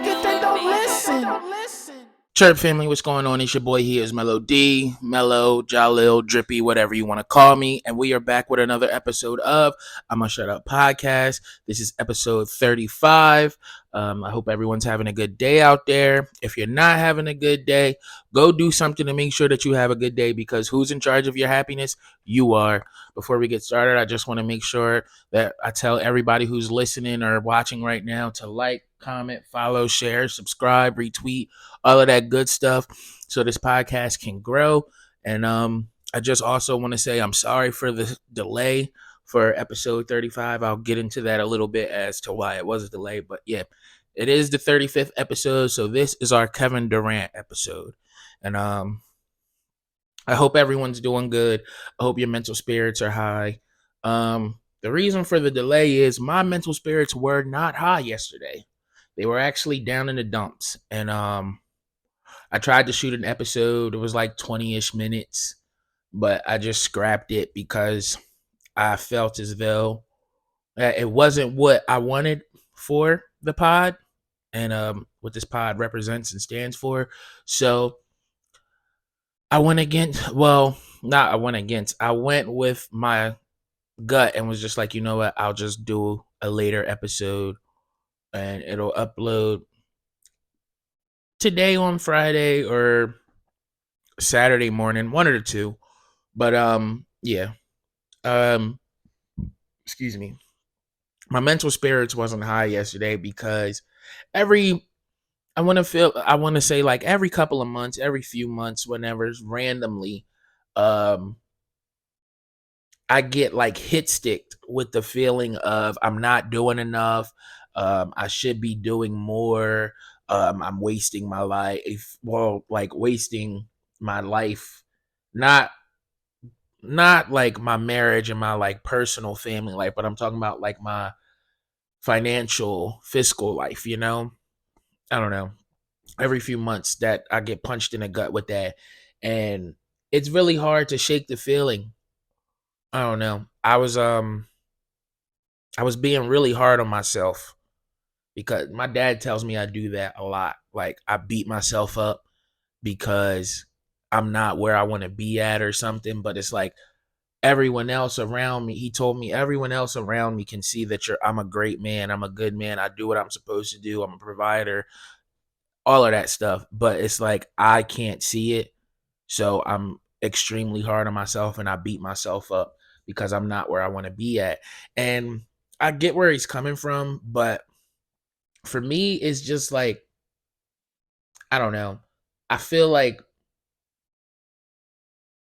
it, then don't listen. Chirp family, what's going on? It's your boy HeIsMellowD, Mellow, Jalil, Drippy, whatever you want to call me. And we are back with another episode of Ima Shut Up podcast. This is episode 35. I hope everyone's having a good day out there. If you're not having a good day, go do something to make sure that you have a good day, because who's in charge of your happiness? You are. Before we get started, I just want to make sure that I tell everybody who's listening or watching right now to like, comment, follow, share, subscribe, retweet, all of that good stuff, so this podcast can grow. And I just also want to say I'm sorry for the delay for episode 35. I'll get into that a little bit as to why it was a delay, but yeah, it is the 35th episode, so this is our Kevin Durant episode. And I hope everyone's doing good. I hope your mental spirits are high. The reason for the delay is my mental spirits were not high yesterday. They were actually down in the dumps. And I tried to shoot an episode. It was like 20-ish minutes, but I just scrapped it because I felt as though it wasn't what I wanted for the pod and what this pod represents and stands for. So I went against, well, not I went against, I went with my gut and was just like, you know what, I'll just do a later episode and it'll upload today on Friday or Saturday morning, one of the two. But yeah. Um excuse me. My mental spirits wasn't high yesterday because I want to say like every couple of months, every few months, whenever randomly I get like hit sticked with the feeling of I'm not doing enough. I should be doing more. I'm wasting my life. Well, like wasting my life, not not like my marriage and my like personal family life, but I'm talking about like my financial, fiscal life. I don't know. Every few months that I get punched in the gut with that, and it's really hard to shake the feeling. I don't know. I was being really hard on myself because my dad tells me I do that a lot. Like I beat myself up because I'm not where I want to be at or something, but it's like everyone else around me, he told me everyone else around me can see that I'm a great man, I'm a good man, I do what I'm supposed to do, I'm a provider, all of that stuff, but it's like I can't see it. So I'm extremely hard on myself and I beat myself up because I'm not where I want to be at. And I get where he's coming from, but for me, it's just like, I don't know. I feel like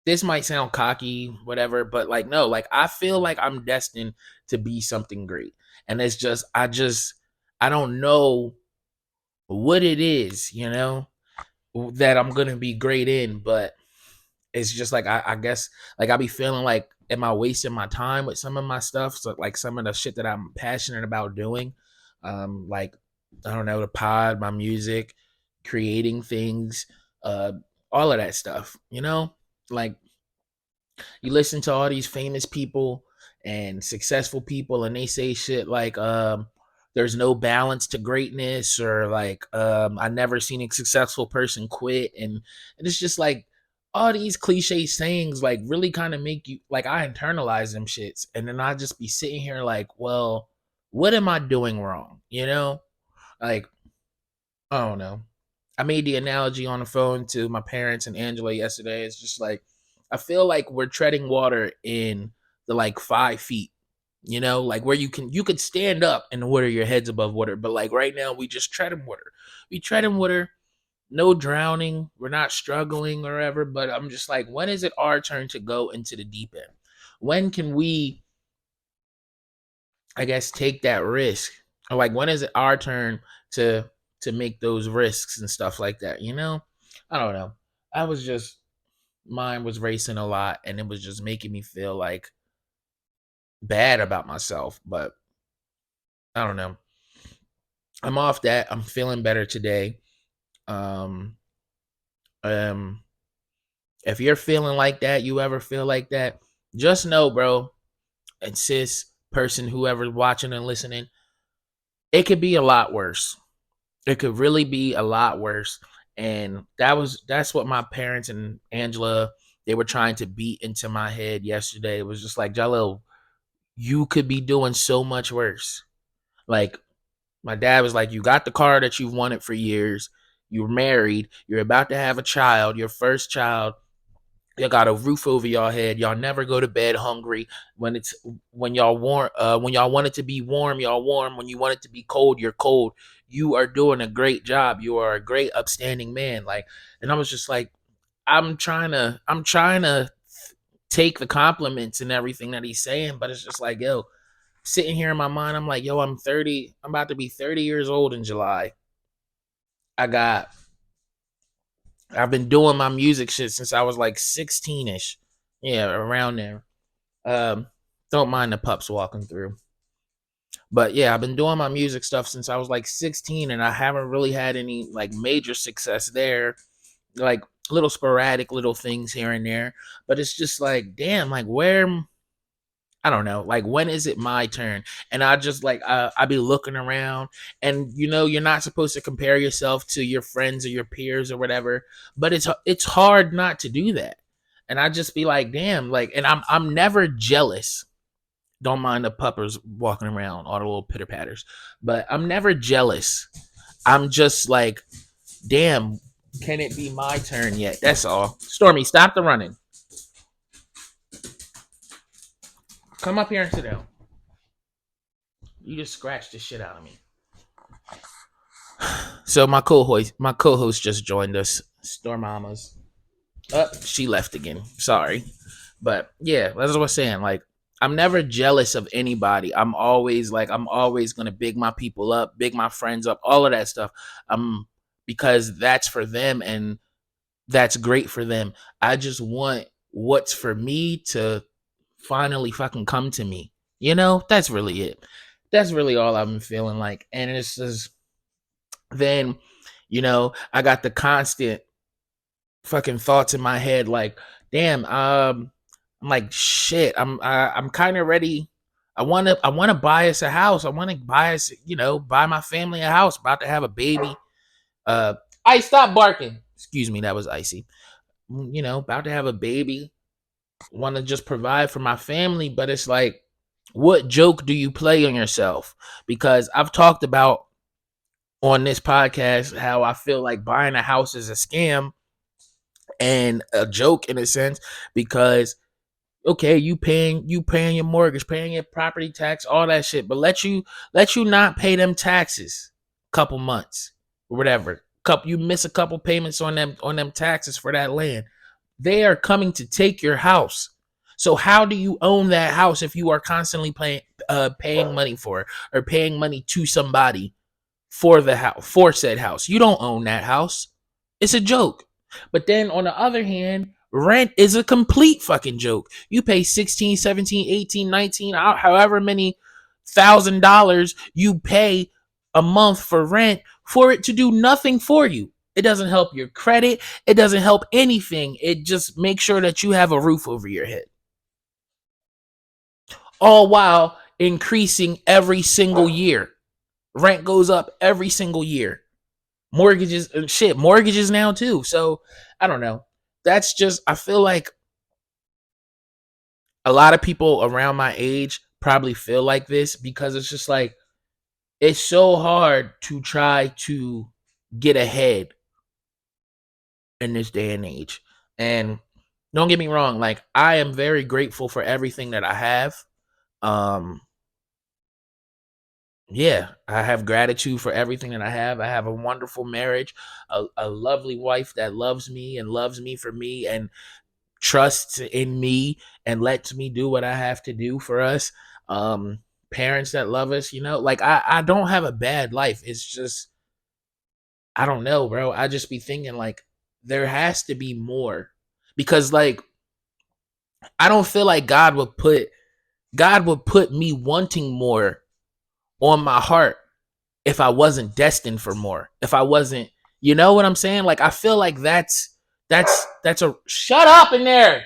this might sound cocky, whatever, but like, no, like I feel like I'm destined to be something great. And it's just, I don't know what it is, that I'm going to be great in, but it's just like I guess like I be feeling like, am I wasting my time with some of my stuff? So like some of the shit that I'm passionate about doing, like I don't know, the pod, my music, creating things, uh, all of that stuff. Like you listen to all these famous people and successful people, and they say shit like, there's no balance to greatness, or like, I never seen a successful person quit, and it's just like all these cliche sayings like really kind of make you like, I internalize them shits, and then I just be sitting here like, well, what am I doing wrong? Like, I don't know. I made the analogy on the phone to my parents and Angela yesterday. It's just like I feel like we're treading water in the like 5 feet, like where you could stand up in the water, your head's above water. But like right now, we just treading water. We treading water, no drowning. We're not struggling or ever. But I'm just like, when is it our turn to go into the deep end? When can we, I guess, take that risk? Or like, when is it our turn to make those risks and stuff like that? I don't know. I was just Mine was racing a lot, and it was just making me feel like bad about myself. But I don't know. I'm off that. I'm feeling better today. Um, um, if you're feeling like that, you ever feel like that, just know, bro, and sis, person, whoever's watching and listening, it could be a lot worse. It could really be a lot worse. And that's what my parents and Angela, they were trying to beat into my head yesterday. It was just like, Jalil, you could be doing so much worse. Like, my dad was like, you got the car that you've wanted for years. You're married. You're about to have a child, your first child. You got a roof over your head. Y'all never go to bed hungry. When y'all warm, when y'all want it to be warm, y'all warm. When you want it to be cold, you're cold. You are doing a great job. You are a great, upstanding man. Like, and I was just like, I'm trying to take the compliments and everything that he's saying, but it's just like, yo, sitting here in my mind, I'm like, yo, I'm 30. I'm about to be 30 years old in July. I got I've been doing my music shit since I was like 16ish. Yeah, around there. Um, don't mind the pups walking through. But yeah, I've been doing my music stuff since I was like 16, and I haven't really had any like major success there. Like little sporadic little things here and there. But it's just like, damn, like where, I don't know, like when is it my turn? And I just like I be looking around, and you're not supposed to compare yourself to your friends or your peers or whatever, but it's hard not to do that. And I just be like, damn, like, and I'm never jealous. Don't mind the puppers walking around, all the little pitter patters, but I'm never jealous. I'm just like, damn, can it be my turn yet? That's all. Stormy, stop the running. Come up here and sit down. You just scratched the shit out of me. So my co-host just joined us, Storm Mamas. She left again. Sorry. But yeah, that's what I was saying. Like, I'm never jealous of anybody. I'm always gonna big my people up, big my friends up, all of that stuff. Because that's for them and that's great for them. I just want what's for me to finally fucking come to me. That's really it. That's really all I've been feeling like. And it's just then, I got the constant fucking thoughts in my head like, damn, I'm like, shit, I'm kind of ready. I want to buy us a house. I want to buy us, buy my family a house. About to have a baby. I stop barking. Excuse me, that was icy. About to have a baby. Want to just provide for my family, but it's like, what joke do you play on yourself? Because I've talked about on this podcast how I feel like buying a house is a scam and a joke in a sense, because okay, you paying your mortgage, paying your property tax, all that shit, but let you not pay them taxes couple months or whatever. You miss a couple payments on them taxes for that land. They are coming to take your house. So how do you own that house if you are constantly paying money for it, or paying money to somebody for the house, for said house? You don't own that house. It's a joke. But then on the other hand, rent is a complete fucking joke. You pay 16, 17, 18, 19, however many $1,000 you pay a month for rent, for it to do nothing for you. It doesn't help your credit. It doesn't help anything. It just makes sure that you have a roof over your head. All while increasing every single year. Rent goes up every single year. Mortgages now too. So I don't know. That's just, I feel like a lot of people around my age probably feel like this, because it's just like, it's so hard to try to get ahead in this day and age. And don't get me wrong, like, I am very grateful for everything that I have. Um yeah, I have gratitude for everything that I have. I have a wonderful marriage, a lovely wife that loves me for me, and trusts in me and lets me do what I have to do for us. Um, Parents that love us, like, I don't have a bad life. It's just, I don't know, bro. I just be thinking like, there has to be more, because like, I don't feel like God would put me wanting more on my heart if I wasn't destined for more. If I wasn't, you know what I'm saying? Like, I feel like that's a, shut up in there.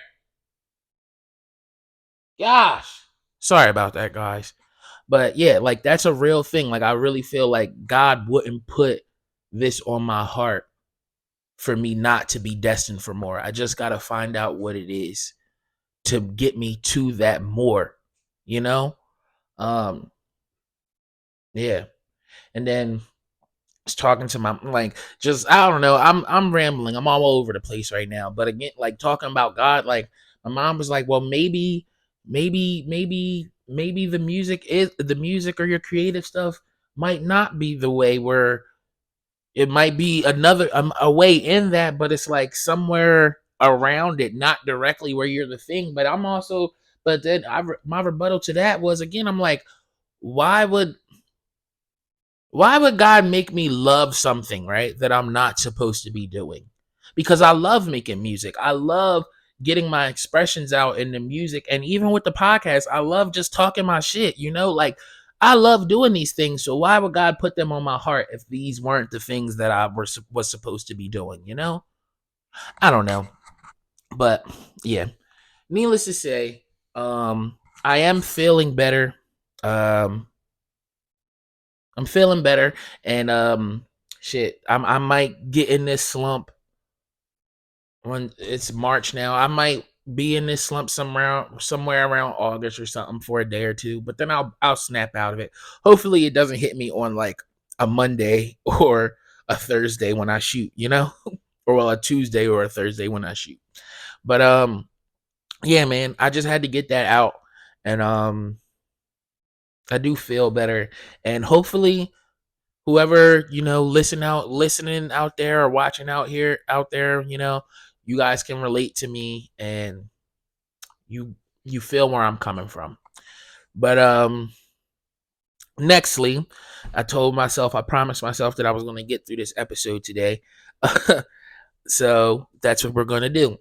Gosh. Sorry about that, guys. But yeah, like, that's a real thing. Like, I really feel like God wouldn't put this on my heart for me not to be destined for more. I just got to find out what it is to get me to that more, you know? Um, yeah. And then was talking to my, like, just, I don't know, I'm rambling. I'm all over the place right now. But again, like, talking about God, like, my mom was like, well, maybe the music or your creative stuff might not be the way where it might be another a way in that, but it's like somewhere around it, not directly where you're the thing. But I'm also, but then my rebuttal to that was, again, I'm like, why would God make me love something, right, that I'm not supposed to be doing? Because I love making music. I love getting my expressions out in the music. And even with the podcast, I love just talking my shit, like, I love doing these things. So why would God put them on my heart if these weren't the things that I was supposed to be doing? I don't know. But yeah, needless to say, I am feeling better. Um, I'm feeling better, and shit, I might get in this slump when it's March now. I might be in this slump somewhere around August or something for a day or two, but then I'll snap out of it. Hopefully, it doesn't hit me on like a Monday or a Thursday when I shoot, or well, a Tuesday or a Thursday when I shoot. But yeah, man, I just had to get that out, and I do feel better, and hopefully whoever listening out there or watching out there, you guys can relate to me, and you feel where I'm coming from. But nextly, I promised myself that I was going to get through this episode today. So that's what we're going to do.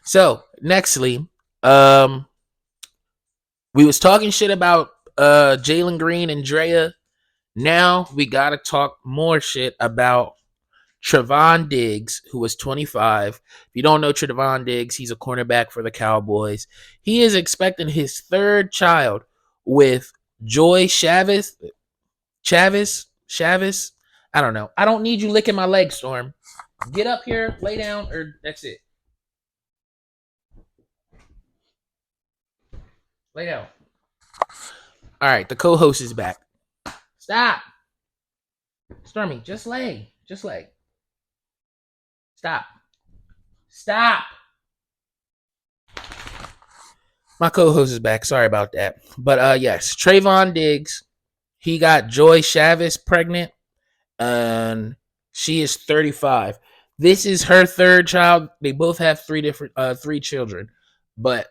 So nextly, we was talking shit about Jalen Green and Drea. Now we got to talk more shit about Trevon Diggs, who was 25. If you don't know Trevon Diggs, he's a cornerback for the Cowboys. He is expecting his third child with Joy Chavis. Chavis. I don't know. I don't need you licking my leg, Storm. Get up here, lay down, or that's it. Lay down. All right, the co-host is back. Stop. Stormy, just lay. Just lay. Stop. Stop. My co-host is back. Sorry about that. But yes, Trevon Diggs, he got Joy Chavis pregnant, and she is 35. This is her third child. They both have three children, but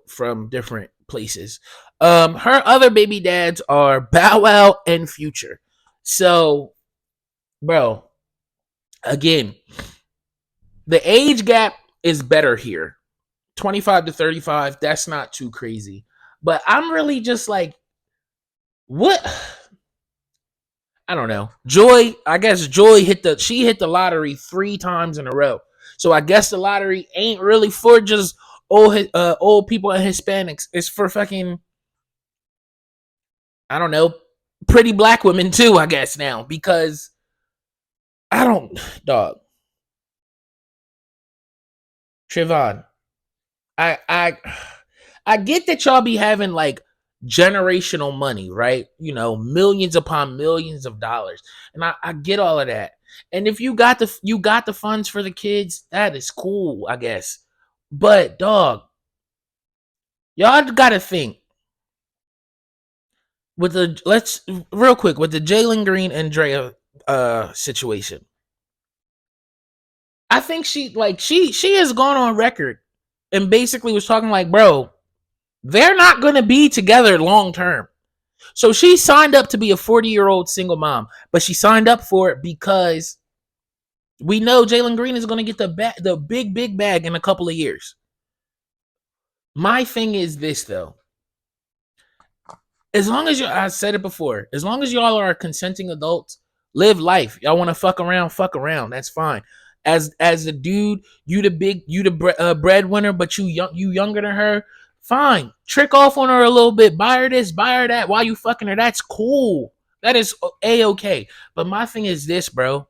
from different places. Her other baby dads are Bow Wow and Future. So, bro, again, the age gap is better here. 25 to 35, that's not too crazy. But I'm really just like, what? I don't know. I guess Joy hit the lottery 3 times in a row. So I guess the lottery ain't really for just old people and Hispanics. It's for fucking, I don't know, pretty black women too, I guess now, because I don't, dog. Trevon, I get that y'all be having like generational money, right? Millions upon millions of dollars. And I get all of that. And if you got the funds for the kids, that is cool, I guess. But dog, y'all gotta think let's real quick with the Jalen Green and Drea situation. I think she has gone on record and basically was talking like, bro, they're not gonna be together long term. So she signed up to be a 40-year-old single mom, but she signed up for it because we know Jalen Green is going to get the big bag in a couple of years. My thing is this, though. As long as I said it before, as long as y'all are consenting adults, live life. Y'all want to fuck around. That's fine. As a dude, you the breadwinner, but you younger than her. Fine. Trick off on her a little bit. Buy her this, buy her that. While you fucking her, that's cool. That is A-okay. But my thing is this, bro.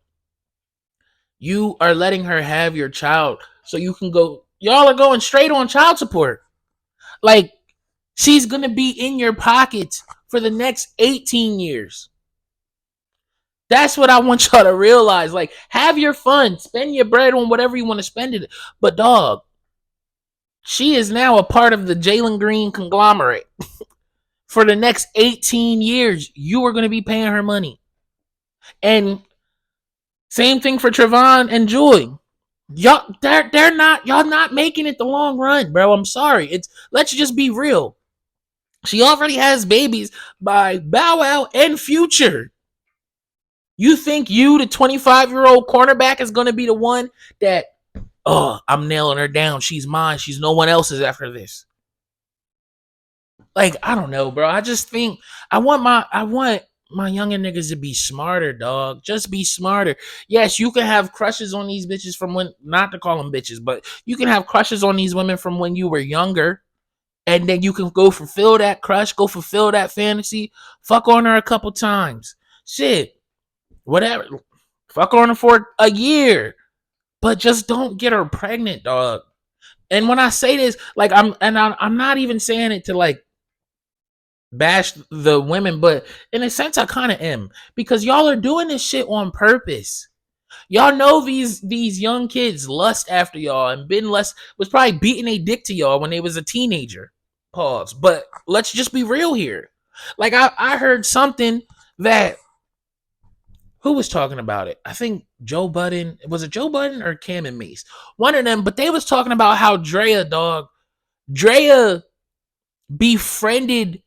You are letting her have your child so you can go. Y'all are going straight on child support. Like, she's going to be in your pockets for the next 18 years. That's what I want y'all to realize. Like, have your fun, spend your bread on whatever you want to spend it. But, dog, she is now a part of the Jalen Green conglomerate. For the next 18 years, you are going to be paying her money. And same thing for Trevon and Joy. Y'all not making it the long run, bro. I'm sorry. Let's just be real. She already has babies by Bow Wow and Future. You think you, the 25-year-old cornerback, is going to be the one that, oh, I'm nailing her down. She's mine. She's no one else's after this. Like, I don't know, bro. I just think I want my younger niggas to be smarter, dog. Just be smarter. Yes, you can have crushes on these bitches from when, not to call them bitches, but you can have crushes on these women from when you were younger. And then you can go fulfill that crush, go fulfill that fantasy. Fuck on her a couple times. Shit. Whatever. Fuck on her for a year. But just don't get her pregnant, dog. And when I say this, like, I'm not even saying it to like bash the women, but in a sense I kind of am, because y'all are doing this shit on purpose. Y'all know these young kids lust after y'all and was probably beating a dick to y'all when they was a teenager. Pause. But let's just be real here. Like, I heard something that, who was talking about it? I think Joe Budden. Was it Joe Budden or Cam and Mace? One of them. But they was talking about how Drea befriended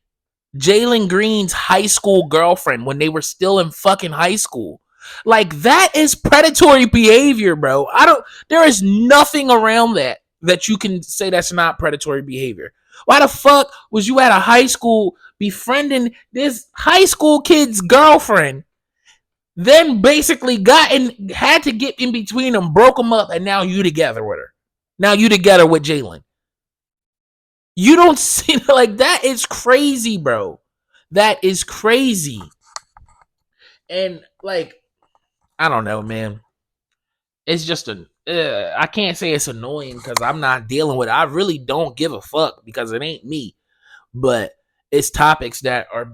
Jalen Green's high school girlfriend when they were still in fucking high school. Like, that is predatory behavior, bro. There is nothing around that you can say that's not predatory behavior. Why the fuck was you at a high school befriending this high school kid's girlfriend, then basically had to get in between them, broke them up, and now you together with her? Now you together with Jalen. You don't see, like, that is crazy, bro. That is crazy. And, like, I don't know, man. It's just I can't say it's annoying because I'm not dealing with it. I really don't give a fuck because it ain't me. But it's topics that are,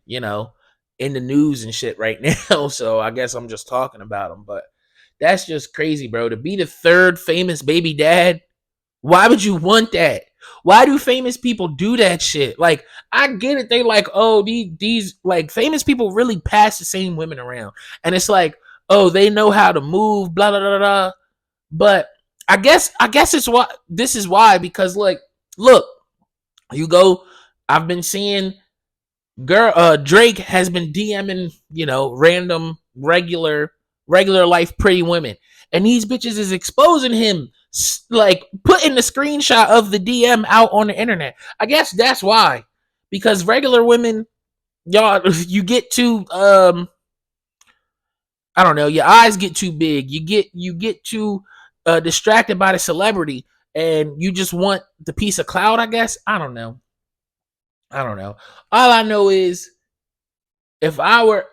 in the news and shit right now. So I guess I'm just talking about them. But that's just crazy, bro. To be the third famous baby dad, why would you want that? Why do famous people do that shit? Like, I get it. They like, oh, these like famous people really pass the same women around. And it's like, oh, they know how to move, blah, blah, blah, blah. But I guess it's why this is why, because like, look, I've been seeing Drake has been DMing, random regular life pretty women. And these bitches is exposing him, like putting the screenshot of the DM out on the internet. I guess that's why. Because regular women, y'all, you get too I don't know, your eyes get too big. You get too distracted by the celebrity and you just want the piece of clout, I guess. I don't know. All I know is if I were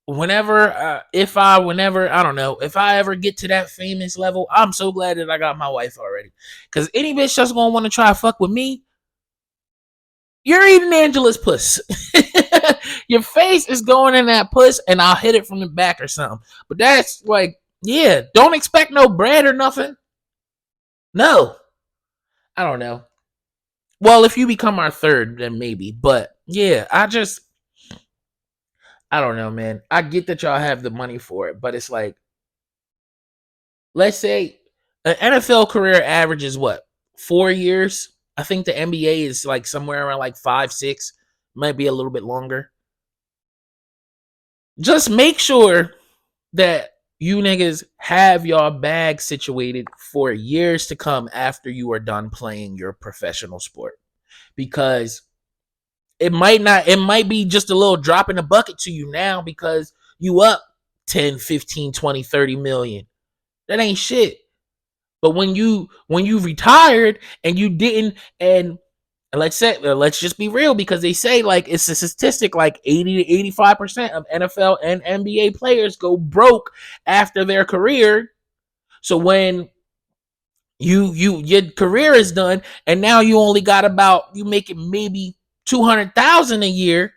if I ever get to that famous level, I'm so glad that I got my wife already. Because any bitch that's gonna want to try to fuck with me, you're eating Angela's puss. Your face is going in that puss, and I'll hit it from the back or something. But that's like, yeah, don't expect no bread or nothing. No, I don't know. Well, if you become our third, then maybe. But yeah, I don't know, man. I get that y'all have the money for it, but it's like, let's say an NFL career averages what, 4 years? I think the NBA is like somewhere around like 5, 6, might be a little bit longer. Just make sure that you niggas have y'all bag situated for years to come after you are done playing your professional sport. Because it might be just a little drop in the bucket to you now because you up 10, 15, 20, 30 million. That ain't shit. But when you retired and you didn't, and And let's just be real, because they say like it's a statistic like 80 to 85% of NFL and NBA players go broke after their career. So when your career is done and now you only got about, you making maybe 200,000 a year,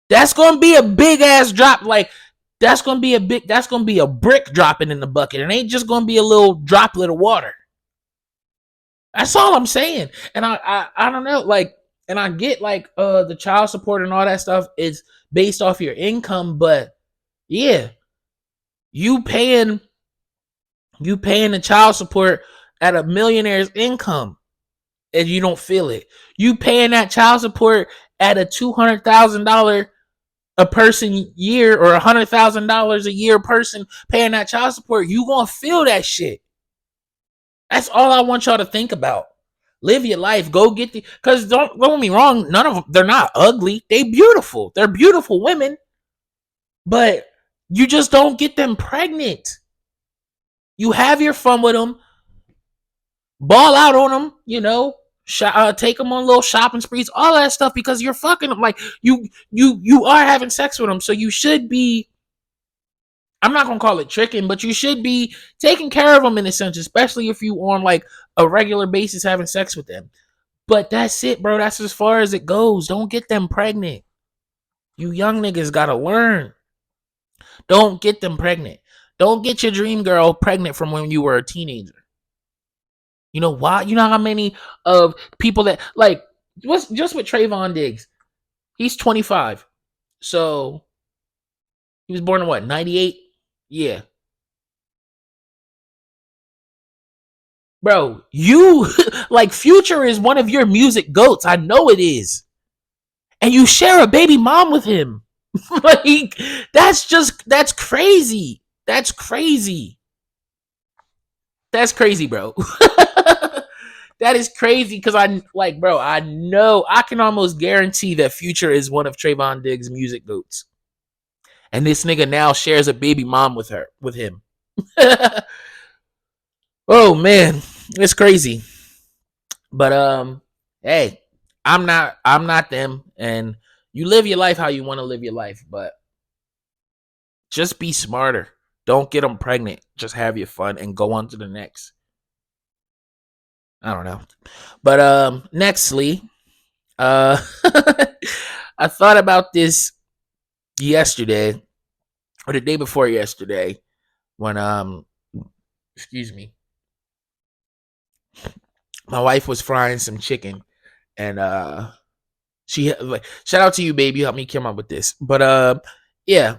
that's going to be a big ass drop. Like that's going to be a brick dropping in the bucket. It ain't just going to be a little droplet of water. That's all I'm saying. And I don't know, like, and I get like the child support and all that stuff is based off your income, but yeah, you paying the child support at a millionaire's income and you don't feel it. You paying that child support at a $200,000 a person year, or $100,000 a year person paying that child support, you gonna feel that shit. That's all I want y'all to think about. Live your life. Go get the, because don't get me wrong, none of them, they're not ugly. They beautiful. They're beautiful women. But you just don't get them pregnant. You have your fun with them. Ball out on them, take them on little shopping sprees, all that stuff, because you're fucking them. Like you are having sex with them. So you should be, I'm not gonna call it tricking, but you should be taking care of them in a sense, especially if you on like a regular basis having sex with them. But that's it, bro. That's as far as it goes. Don't get them pregnant. You young niggas gotta learn. Don't get them pregnant. Don't get your dream girl pregnant from when you were a teenager. You know why? You know how many of people that, like, what's just with Trevon Diggs? He's 25. So he was born in what, 98? Yeah. Bro, you like Future is one of your music goats. I know it is. And you share a baby mom with him. Like, that's crazy. That's crazy. That's crazy, bro. That is crazy, because I know, I can almost guarantee that Future is one of Trevon Diggs' music goats. And this nigga now shares a baby mom with him. Oh man, it's crazy. But hey, I'm not them, and you live your life how you want to live your life, but just be smarter. Don't get them pregnant. Just have your fun and go on to the next. I don't know. But nextly, I thought about this yesterday, or the day before yesterday, when excuse me, my wife was frying some chicken, and she, like, shout out to you, babe, you helped me come up with this. But yeah.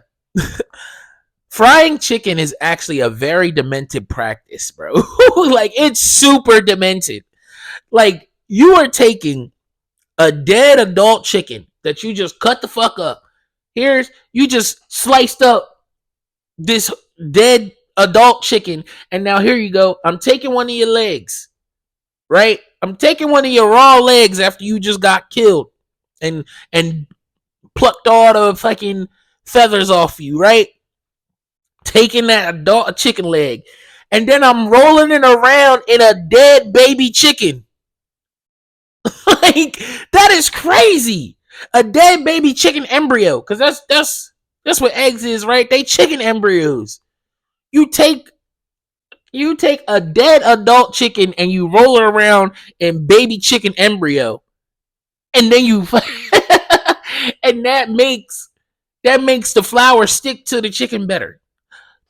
Frying chicken is actually a very demented practice, bro. Like, it's super demented. Like, you are taking a dead adult chicken that you just cut the fuck up. You just sliced up this dead adult chicken, and now here you go. I'm taking one of your legs, right? I'm taking one of your raw legs after you just got killed and plucked all the fucking feathers off you, right? Taking that adult chicken leg, and then I'm rolling it around in a dead baby chicken. Like, that is crazy. A dead baby chicken embryo, because that's what eggs is, right? They chicken embryos. You take a dead adult chicken and you roll it around in baby chicken embryo, and then you and that makes the flour stick to the chicken better.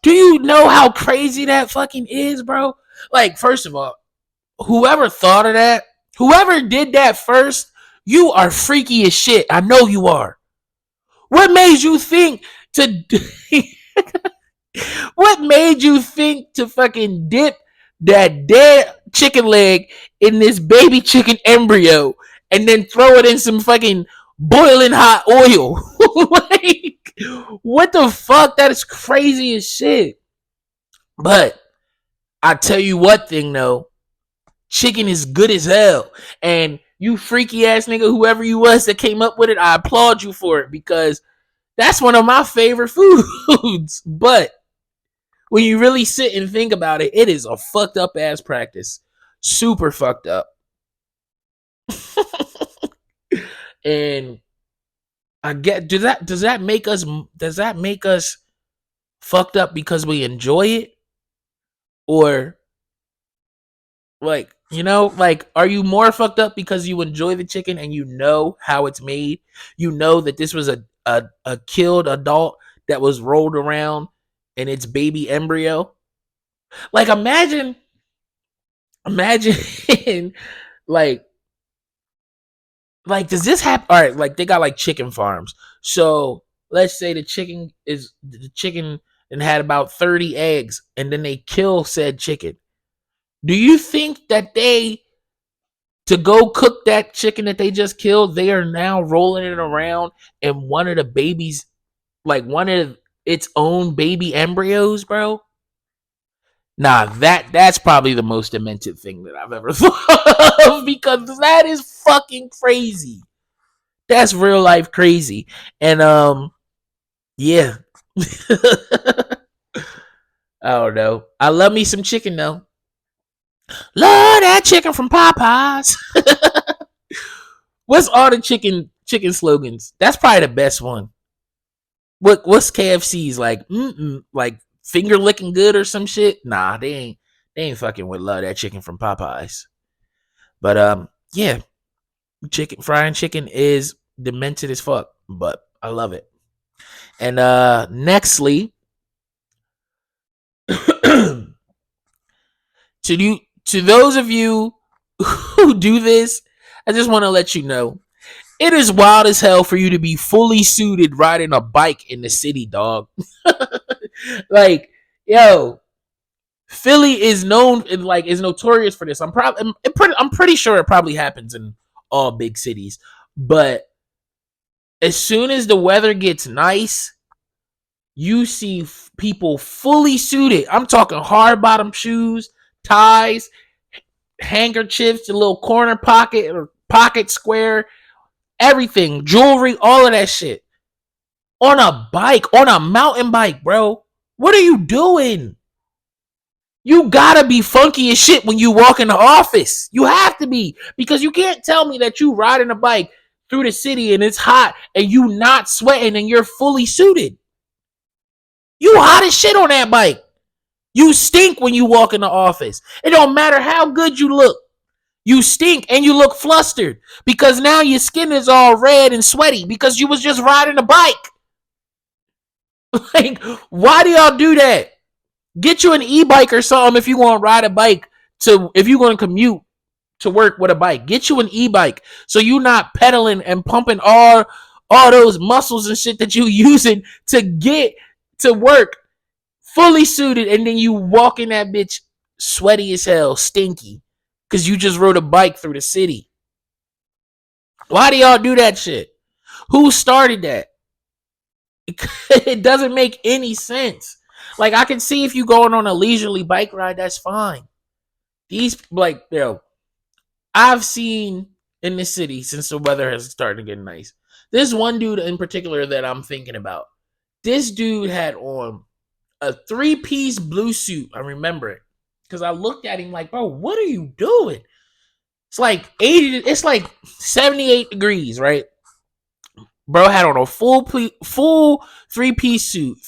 Do you know how crazy that fucking is, bro? Like, first of all, whoever thought of that, whoever did that first, you are freaky as shit. I know you are. What made you think to what made you think to fucking dip that dead chicken leg in this baby chicken embryo and then throw it in some fucking boiling hot oil? Like, what the fuck? That is crazy as shit. But I tell you what thing though, chicken is good as hell. And you freaky ass nigga, whoever you was that came up with it, I applaud you for it, because that's one of my favorite foods. But when you really sit and think about it, it is a fucked up ass practice. Super fucked up. And I get does that make us fucked up because we enjoy it? Or like, are you more fucked up because you enjoy the chicken and you know how it's made? You know that this was a killed adult that was rolled around in its baby embryo. Like imagine like does this happen? All right, like they got like chicken farms. So let's say the chicken and had about 30 eggs and then they kill said chicken. Do you think that they to go cook that chicken that they just killed, they are now rolling it around in one of the babies, like one of its own baby embryos, bro? Nah, that's probably the most demented thing that I've ever thought of because that is fucking crazy. That's real life crazy. And yeah. I don't know. I love me some chicken though. Love that chicken from Popeyes. What's all the chicken slogans? That's probably the best one. What's KFC's like finger licking good or some shit? Nah, they ain't fucking with love that chicken from Popeyes. But yeah, frying chicken is demented as fuck, but I love it. And nextly, to you to those of you who do this, I just want to let you know it is wild as hell for you to be fully suited riding a bike in the city, dog. Like, yo, Philly is known and like is notorious for this. I'm pretty sure it probably happens in all big cities, but as soon as the weather gets nice, you see people fully suited. I'm talking hard bottom shoes, ties, handkerchiefs, a little corner pocket or pocket square, everything, jewelry, all of that shit. On a bike, on a mountain bike, bro. What are you doing? You gotta be funky as shit when you walk in the office. You have to be. Because you can't tell me that you riding a bike through the city and it's hot and you not sweating and you're fully suited. You hot as shit on that bike. You stink when you walk in the office. It don't matter how good you look. You stink and you look flustered because now your skin is all red and sweaty because you was just riding a bike. Like, why do y'all do that? Get you an e-bike or something if you want to ride a bike if you're going to commute to work with a bike. Get you an e-bike so you're not pedaling and pumping all those muscles and shit that you using to get to work fully suited and then you walk in that bitch sweaty as hell, stinky because you just rode a bike through the city. Why do y'all do that shit? Who started that? It doesn't make any sense. Like, I can see if you going on a leisurely bike ride, that's fine. These, like, I've seen in the city since the weather has started to get nice. There's one dude in particular that I'm thinking about. This dude had on a 3-piece blue suit. I remember it because I looked at him like, bro, what are you doing? It's like 78 degrees, right? Bro had on a full 3-piece suit,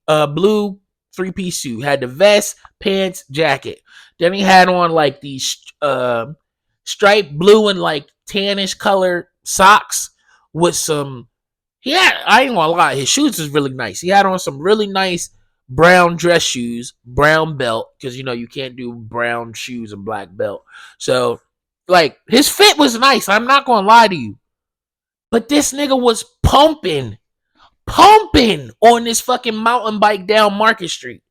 blue 3-piece suit. Had the vest, pants, jacket. Then he had on like these striped blue and like tannish colored socks with some. I ain't gonna lie, his shoes was really nice. He had on some really nice brown dress shoes, brown belt, because you can't do brown shoes and black belt. So, like, his fit was nice. I'm not gonna lie to you. But this nigga was pumping on this fucking mountain bike down Market Street.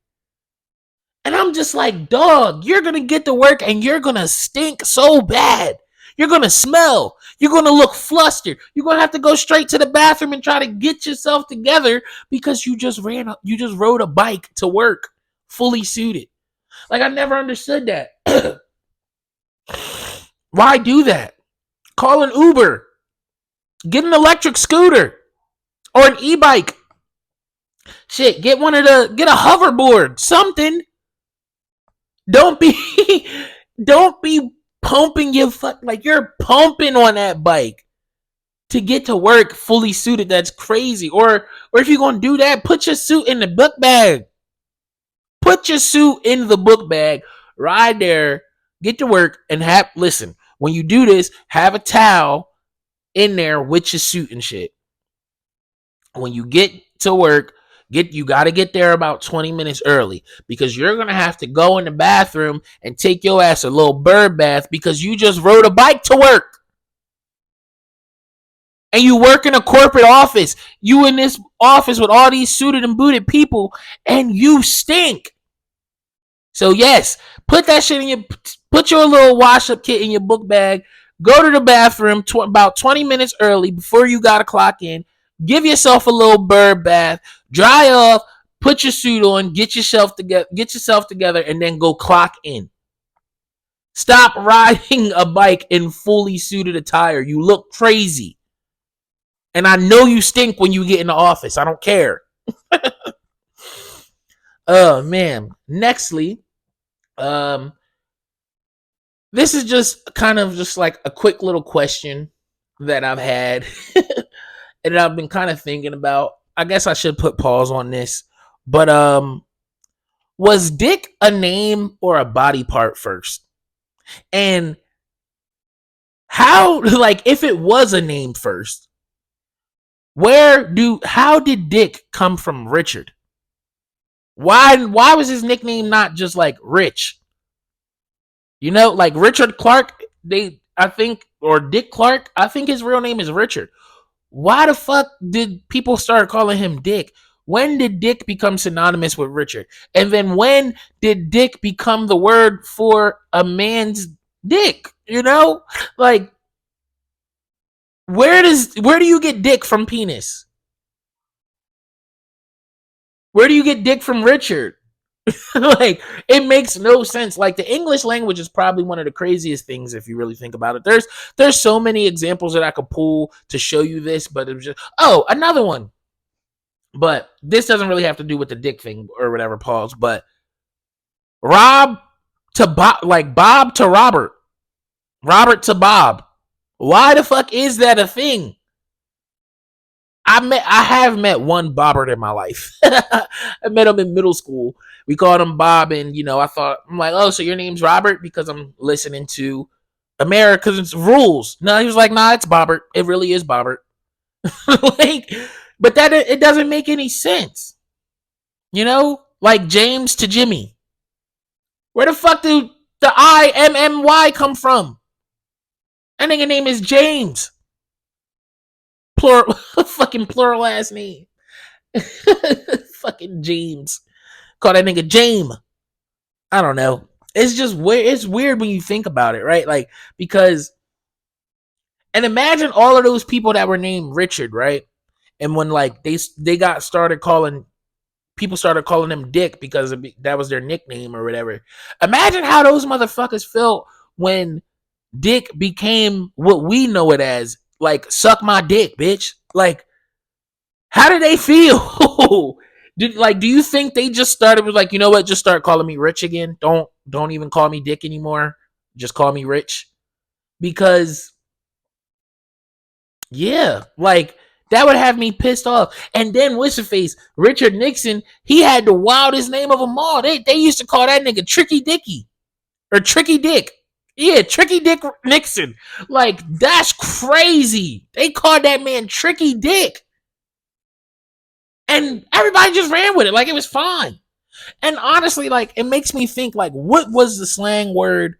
And I'm just like, dog, you're going to get to work and you're going to stink so bad. You're going to smell. You're going to look flustered. You're going to have to go straight to the bathroom and try to get yourself together because you just rode a bike to work fully suited. Like, I never understood that. Why do that? Call an Uber. Get an electric scooter or an e-bike. Shit, get a hoverboard, something. Don't be pumping your you're pumping on that bike to get to work fully suited. That's crazy. Or if you're gonna do that, put your suit in the book bag. Put your suit in the book bag. Ride there, get to work, and listen. When you do this, have a towel in there with your suit and shit. When you get to work, you got to get there about 20 minutes early, because you're going to have to go in the bathroom and take your ass a little bird bath because you just rode a bike to work. And you work in a corporate office. You in this office with all these suited and booted people, and you stink. So yes, put that shit in put your little wash up kit in your book bag. Go to the bathroom about 20 minutes early before you got to clock in. Give yourself a little bird bath. Dry off. Put your suit on. Get yourself together, and then go clock in. Stop riding a bike in fully suited attire. You look crazy. And I know you stink when you get in the office. I don't care. Oh man. Nextly, this is just kind of just like a quick little question that I've had and I've been kind of thinking about. I guess I should put pause on this. But was dick a name or a body part first? And how, like, if it was a name first, how did Dick come from Richard? Why was his nickname not just like Rich? You know, like Richard Clark, or Dick Clark, I think his real name is Richard. Why the fuck did people start calling him Dick? When did Dick become synonymous with Richard? And then when did Dick become the word for a man's dick? You know? Like, where do you get dick from penis? Where do you get dick from Richard? Like, it makes no sense. Like, the English language is probably one of the craziest things if you really think about it. There's so many examples that I could pull to show you this, but it was just another one. But this doesn't really have to do with the dick thing or whatever, pause. But Rob to Bob, like Bob to Robert, Robert to Bob. Why the fuck is that a thing? I have met one Bobbert in my life. I met him in middle school. We called him Bob, and I'm like, oh, so your name's Robert because I'm listening to America's Rules. No, he was like, nah, it's Bobbert. It really is Bobbert. But it doesn't make any sense. You know, like James to Jimmy. Where the fuck did the IMMY come from? That nigga name is James. Fucking plural ass name. Fucking James. Call that nigga James. I don't know. It's just weird. It's weird when you think about it, right? Like, because, and imagine all of those people that were named Richard, right? And when like people started calling them Dick because that was their nickname or whatever. Imagine how those motherfuckers felt when Dick became what we know it as, like, suck my dick, bitch. Like, how did they feel? Do you think they just started with like, you know what, just start calling me Rich again? Don't even call me Dick anymore. Just call me Rich. Because yeah, like, that would have me pissed off. And then what's your face? Richard Nixon, he had the wildest name of them all. They used to call that nigga Tricky Dicky. Or Tricky Dick. Yeah, Tricky Dick Nixon. Like, that's crazy. They called that man Tricky Dick. And everybody just ran with it. Like, it was fine. And honestly, like, it makes me think, like, what was the slang word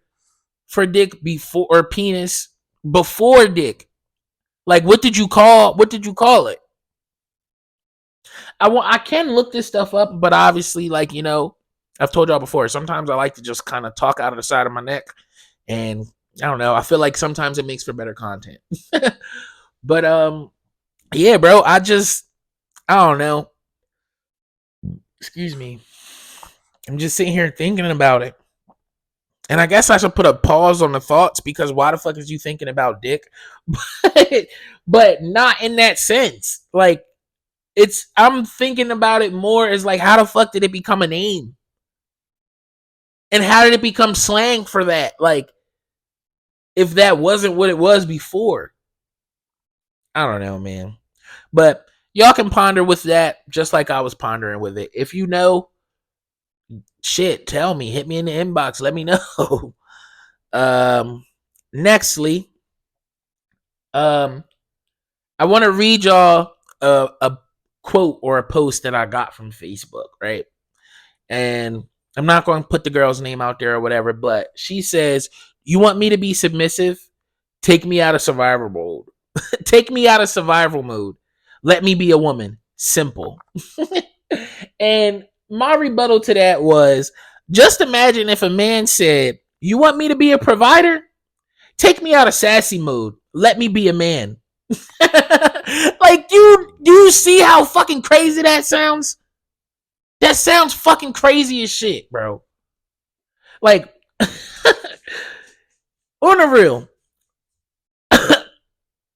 for dick before, or penis before dick? Like, what did you call it? I can look this stuff up, but obviously, like, I've told y'all before, sometimes I like to just kind of talk out of the side of my neck. And I don't know, I feel like sometimes it makes for better content. But yeah, bro, I don't know. Excuse me. I'm just sitting here thinking about it. And I guess I should put a pause on the thoughts, because why the fuck is you thinking about dick? But not in that sense. Like, I'm thinking about it more as like, how the fuck did it become a name? And how did it become slang for that? Like, if that wasn't what it was before. I don't know, man. But y'all can ponder with that just like I was pondering with it. If you know, shit, tell me. Hit me in the inbox. Let me know. Nextly, I want to read y'all a quote or a post that I got from Facebook, right? And I'm not going to put the girl's name out there or whatever, but she says, "You want me to be submissive? Take me out of survival mode. Take me out of survival mode. Let me be a woman. Simple." And my rebuttal to that was, just imagine if a man said, "You want me to be a provider? Take me out of sassy mode. Let me be a man." Like, you see how fucking crazy that sounds? That sounds fucking crazy as shit, bro. Like, on the real,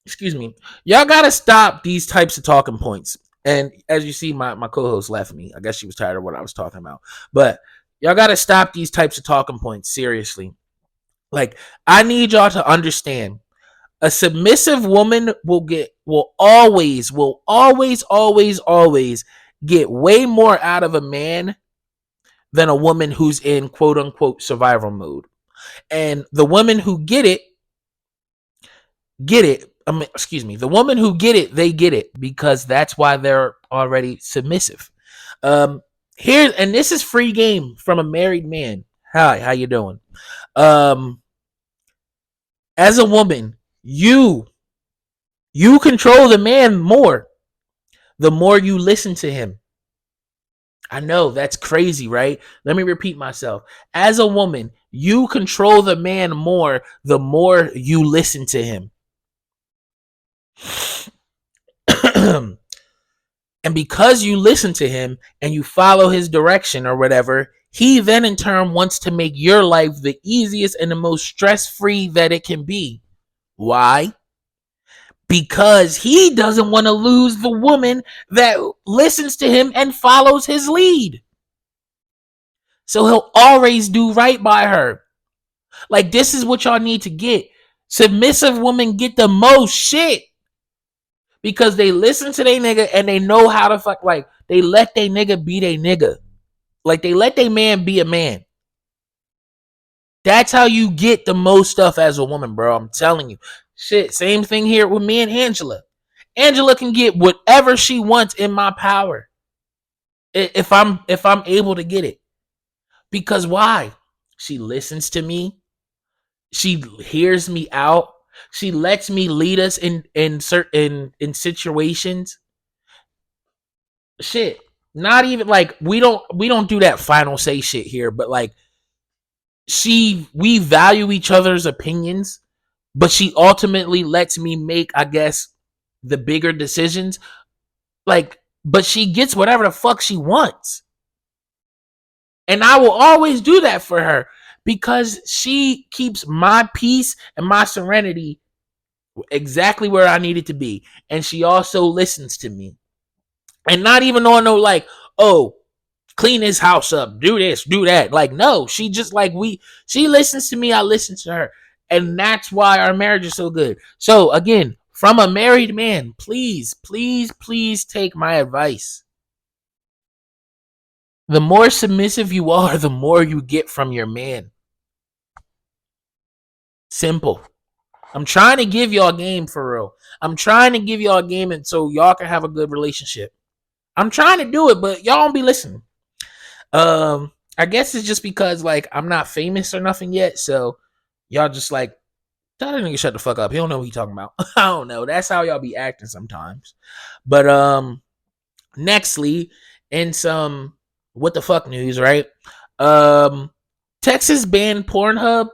excuse me, y'all gotta stop these types of talking points. And as you see, my co-host left me. I guess she was tired of what I was talking about. But y'all gotta stop these types of talking points, seriously. Like, I need y'all to understand, a submissive woman will always get way more out of a man than a woman who's in quote unquote survival mode. And the women who get it. Excuse me. The women who get it, they get it because that's why they're already submissive. Here, and this is free game from a married man. Hi, how you doing? As a woman, you control the man more the more you listen to him. I know that's crazy, right? Let me repeat myself. As a woman, you control the man more the more you listen to him. And because you listen to him and you follow his direction or whatever, he then in turn wants to make your life the easiest and the most stress-free that it can be. Why? Because he doesn't want to lose the woman that listens to him and follows his lead. So he'll always do right by her. Like, this is what y'all need to get. Submissive women get the most shit because they listen to their nigga and they know how to fuck. Like, they let their nigga be their nigga. Like, they let their man be a man. That's how you get the most stuff as a woman, bro. I'm telling you. Shit, same thing here with me and Angela. Angela can get whatever she wants in my power if I'm able to get it. Because why? She listens to me. She hears me out. She lets me lead us in certain situations. Shit. Not even like we don't do that final say shit here, but like we value each other's opinions, but she ultimately lets me make, I guess, the bigger decisions. Like, but she gets whatever the fuck she wants. And I will always do that for her because she keeps my peace and my serenity exactly where I need it to be. And she also listens to me. And not even on no like, oh, clean his house up, do this, do that. Like, no, she just like she listens to me, I listen to her. And that's why our marriage is so good. So again, from a married man, please, please, please take my advice. The more submissive you are, the more you get from your man. Simple. I'm trying to give y'all a game for real. I'm trying to give y'all a game and so y'all can have a good relationship. I'm trying to do it, but y'all don't be listening. I guess it's just because like I'm not famous or nothing yet, so y'all just like, tell that nigga shut the fuck up. He don't know what he talking about. I don't know. That's how y'all be acting sometimes. But nextly, in some what the fuck news, right? Texas banned Pornhub.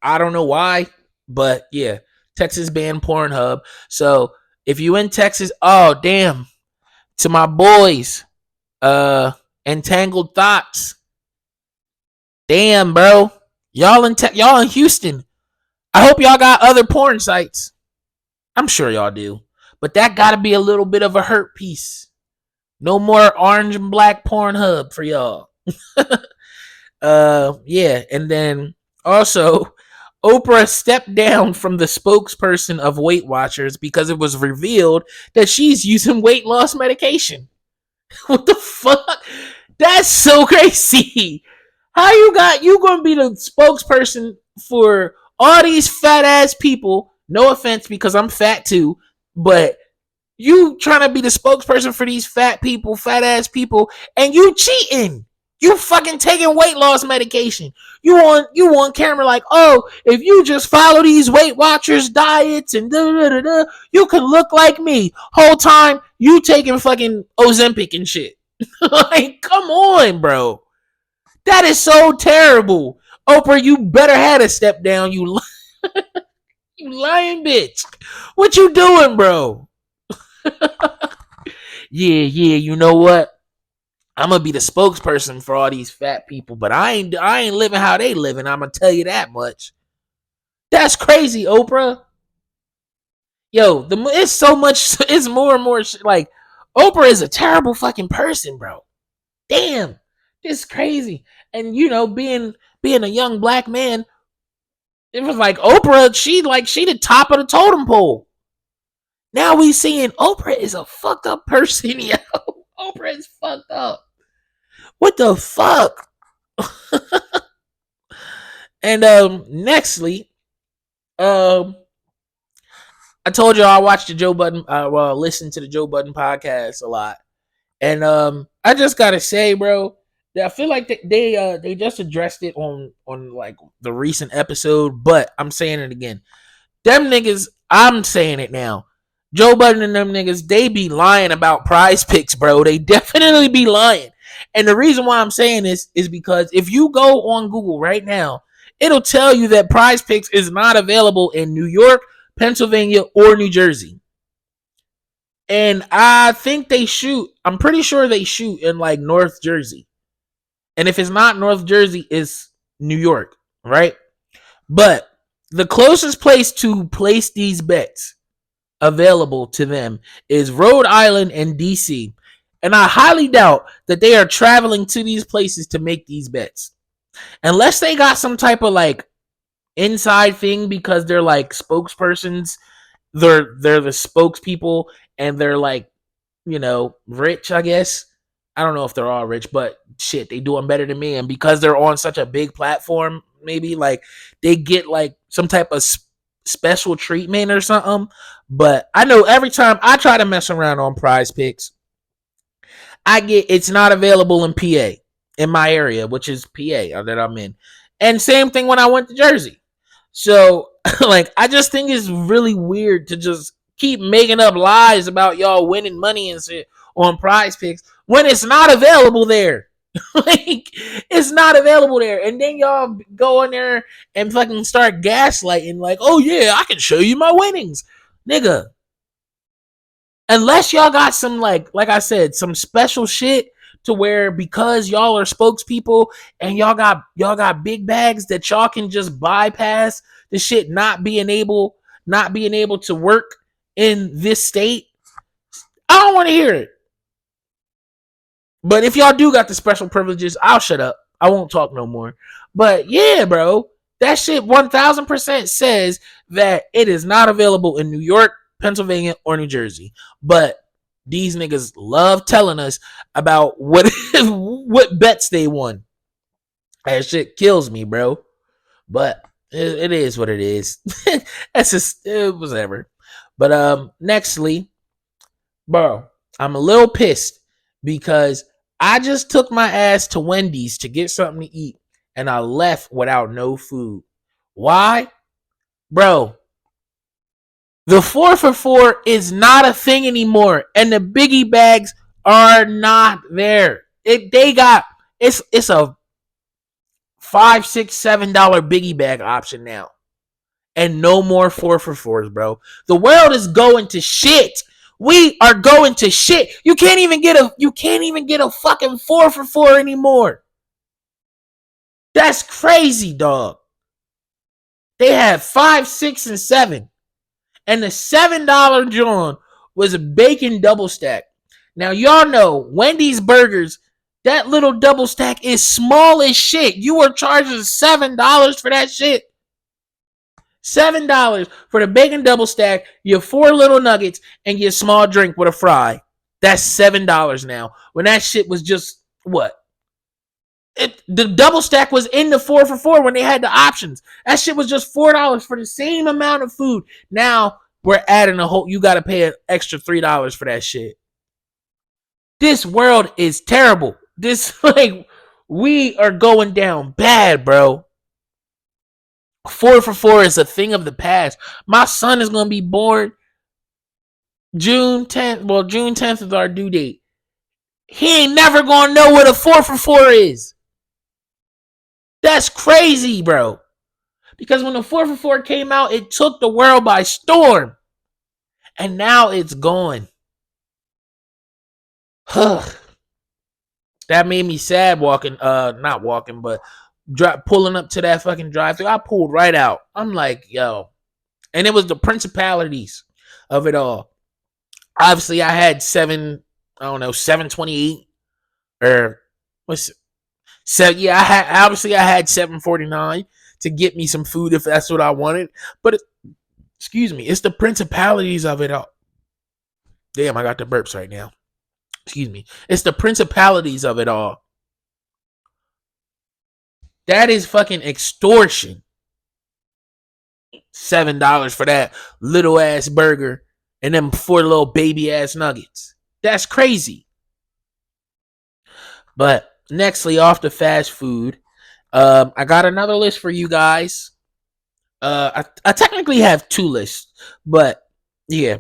I don't know why, but yeah, Texas banned Pornhub. So if you in Texas, oh damn, to my boys, Entangled Thoughts. Damn, bro, y'all in Houston. I hope y'all got other porn sites. I'm sure y'all do, but that got to be a little bit of a hurt piece. No more orange and black Pornhub for y'all. Yeah, and then also Oprah stepped down from the spokesperson of Weight Watchers because it was revealed that she's using weight loss medication. What the fuck? That's so crazy. How you gonna be the spokesperson for all these fat ass people? No offense, because I'm fat too, but you trying to be the spokesperson for these fat people, fat ass people, and you cheating. You fucking taking weight loss medication. You on camera like, oh, if you just follow these Weight Watchers diets and da da da da, you can look like me. Whole time you taking fucking Ozempic and shit. Like, come on, bro. That is so terrible. Oprah, you better had a step down. You lying bitch. What you doing, bro? Yeah. You know what? I'm gonna be the spokesperson for all these fat people, but I ain't living how they living. I'm gonna tell you that much. That's crazy, Oprah. Yo, it's so much. It's more and more. Like, Oprah is a terrible fucking person, bro. Damn, this is crazy. And being a young black man, it was like Oprah. She the top of the totem pole. Now we seeing Oprah is a fucked up person, yo. Oprah is fucked up. What the fuck? And nextly, I told you I watched the Joe Budden. Listen to the Joe Budden podcast a lot, and I just gotta say, bro, that I feel like they just addressed it on like the recent episode, but I'm saying it again. Them niggas, I'm saying it now. Joe Budden and them niggas, they be lying about prize picks, bro. They definitely be lying. And the reason why I'm saying this is because if you go on Google right now, it'll tell you that prize picks is not available in New York, Pennsylvania, or New Jersey. And I think I'm pretty sure they shoot in like North Jersey. And if it's not North Jersey, it's New York, right? But the closest place to place these bets available to them is Rhode Island and DC. And I highly doubt that they are traveling to these places to make these bets. Unless they got some type of like inside thing because they're like spokespersons. They're the spokespeople and they're like, rich, I guess. I don't know if they're all rich, but shit, they doing better than me. And because they're on such a big platform, maybe like they get like some type of special treatment or something. But I know every time I try to mess around on prize picks, it's not available in PA, in my area, which is PA that I'm in. And same thing when I went to Jersey. So like, I just think it's really weird to just keep making up lies about y'all winning money and shit on prize picks when it's not available there. Like, it's not available there. And then y'all go in there and fucking start gaslighting like, oh yeah, I can show you my winnings. Nigga, unless y'all got some like I said, some special shit to where because y'all are spokespeople and y'all got big bags that y'all can just bypass the shit not being able to work in this state, I don't want to hear it. But if y'all do got the special privileges, I'll shut up. I won't talk no more. But yeah, bro, that shit 1000% says that it is not available in New York, Pennsylvania, or New Jersey. But these niggas love telling us about what bets they won. That shit kills me, bro. But it is what it is. That's just whatever. But nextly, bro, I'm a little pissed because I just took my ass to Wendy's to get something to eat and I left without no food. Why? Bro, the 4 for 4 is not a thing anymore and the biggie bags are not there. It's a $5, $6, $7 biggie bag option now. And no more 4 for 4s, bro. The world is going to shit. We are going to shit. You can't even get a fucking 4 for 4 anymore. That's crazy, dog. They have 5, 6, and 7. And the $7 John was a bacon double stack. Now y'all know Wendy's burgers, that little double stack is small as shit. You are charging $7 for that shit. $7 for the bacon double stack, your 4 little nuggets, and your small drink with a fry. That's $7 now. When that shit was just what? The double stack was in the 4 for 4 when they had the options. That shit was just $4 for the same amount of food. Now we're adding a whole. You got to pay an extra $3 for that shit. This world is terrible. We are going down bad, bro. 4 for 4 is a thing of the past. My son is gonna be born June 10th. Well, June 10th is our due date. He ain't never gonna know what a 4 for 4 is. That's crazy, bro. Because when the 4 for 4 came out, it took the world by storm. And now it's gone. That made me sad not walking, but pulling up to that fucking drive-thru. I pulled right out. I'm like, yo. And it was the principalities of it all. Obviously, I had 728 or what's it? So yeah, I had 749 to get me some food if that's what I wanted. But excuse me, it's the principalities of it all. Damn, I got the burps right now. Excuse me. It's the principalities of it all. That is fucking extortion. $7 for that little ass burger and them 4 little baby ass nuggets. That's crazy. But nextly, off the fast food, I got another list for you guys. I technically have 2 lists, but yeah,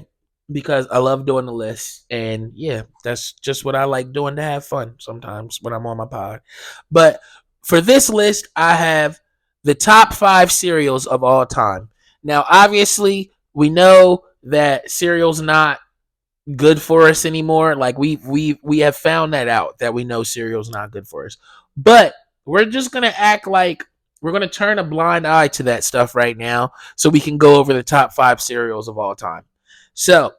because I love doing the list, and yeah, that's just what I like doing to have fun sometimes when I'm on my pod. But for this list, I have the top 5 cereals of all time. Now, obviously, we know that cereal's not good for us anymore. Like we have found that out, that we know cereal's not good for us. But we're just gonna act like we're gonna turn a blind eye to that stuff right now, so we can go over the top 5 cereals of all time. So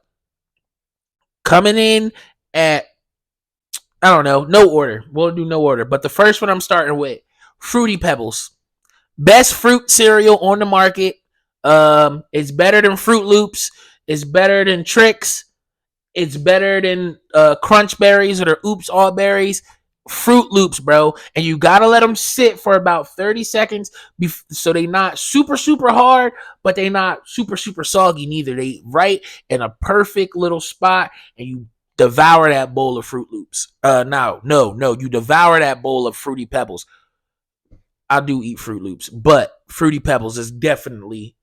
coming in at, I don't know, no order. We'll do no order. But the first one I'm starting with, Fruity Pebbles. Best fruit cereal on the market. It's better than Fruit Loops. It's better than Trix. It's better than Crunch Berries or the Oops All Berries. Fruit Loops, bro. And you gotta let them sit for about 30 seconds so they not super, super hard, but they not super, super soggy neither. They right in a perfect little spot, and you devour that bowl of Fruit Loops. No. You devour that bowl of Fruity Pebbles. I do eat Fruit Loops, but Fruity Pebbles is definitely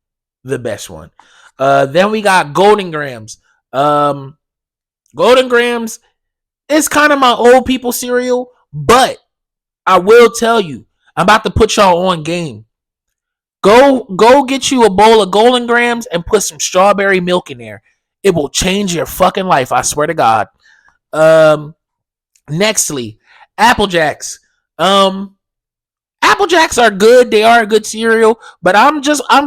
the best one. Then we got Golden Grams. Golden Grams is kind of my old people cereal, but I will tell you, I'm about to put y'all on game. Go get you a bowl of Golden Grams and put some strawberry milk in there. It will change your fucking life, I swear to God. Nextly, Apple Jacks. Apple Jacks are good. They are a good cereal, but I'm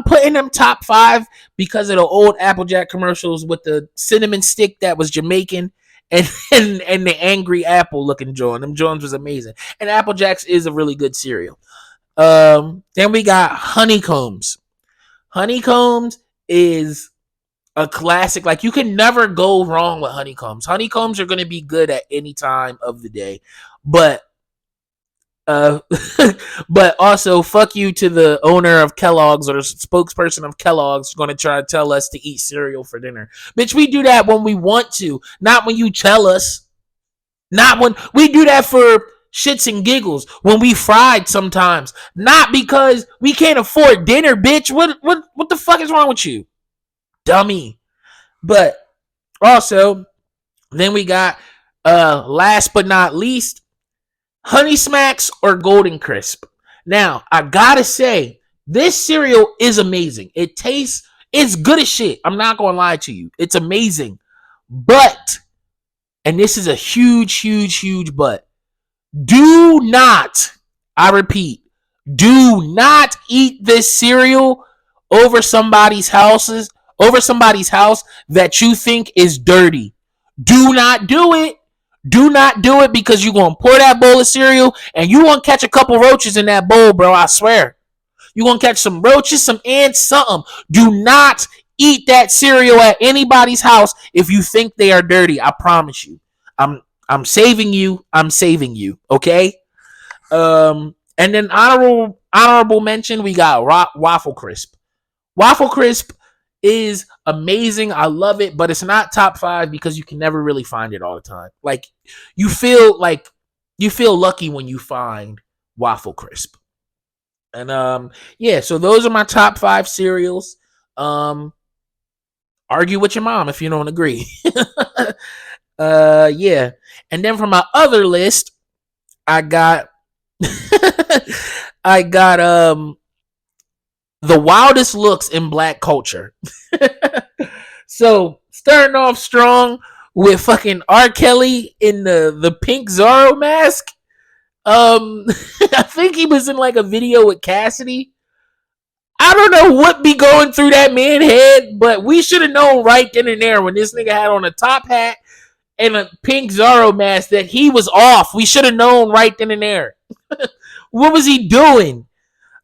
putting them top 5 because of the old Apple Jack commercials with the cinnamon stick that was Jamaican and the angry apple looking John. Them Jones was amazing. And Apple Jacks is a really good cereal. Then we got Honeycombs. Honeycombs is a classic. Like, you can never go wrong with Honeycombs. Honeycombs are going to be good at any time of the day, but but also fuck you to the owner of Kellogg's or the spokesperson of Kellogg's going to try to tell us to eat cereal for dinner. Bitch, we do that when we want to, not when you tell us. Not when we do that for shits and giggles, when we fried sometimes, not because we can't afford dinner, bitch. What the fuck is wrong with you, dummy? But also, then we got last but not least, Honey Smacks or Golden Crisp. Now, I gotta say, this cereal is amazing. It's good as shit. I'm not gonna lie to you. It's amazing. But, and this is a huge, huge, huge but, do not, I repeat, do not eat this cereal over somebody's house that you think is dirty. Do not do it. Do not do it, because you're going to pour that bowl of cereal and you going to catch a couple roaches in that bowl, bro. I swear. You're going to catch some roaches, some ants, something. Do not eat that cereal at anybody's house if you think they are dirty. I promise you. I'm saving you. I'm saving you. Okay? And then honorable mention, we got Waffle Crisp. Waffle Crisp is amazing. I love it, but it's not top 5 because you can never really find it all the time. Like you feel lucky when you find Waffle Crisp. And yeah, so those are my top 5 cereals. Argue with your mom if you don't agree. Yeah. And then for my other list, I got I got the wildest looks in black culture. So starting off strong with fucking R. Kelly in the pink Zorro mask. I think he was in like a video with Cassidy. I don't know what be going through that man's head, but we should have known right then and there when this nigga had on a top hat and a pink Zorro mask that he was off. We should have known right then and there. What was he doing?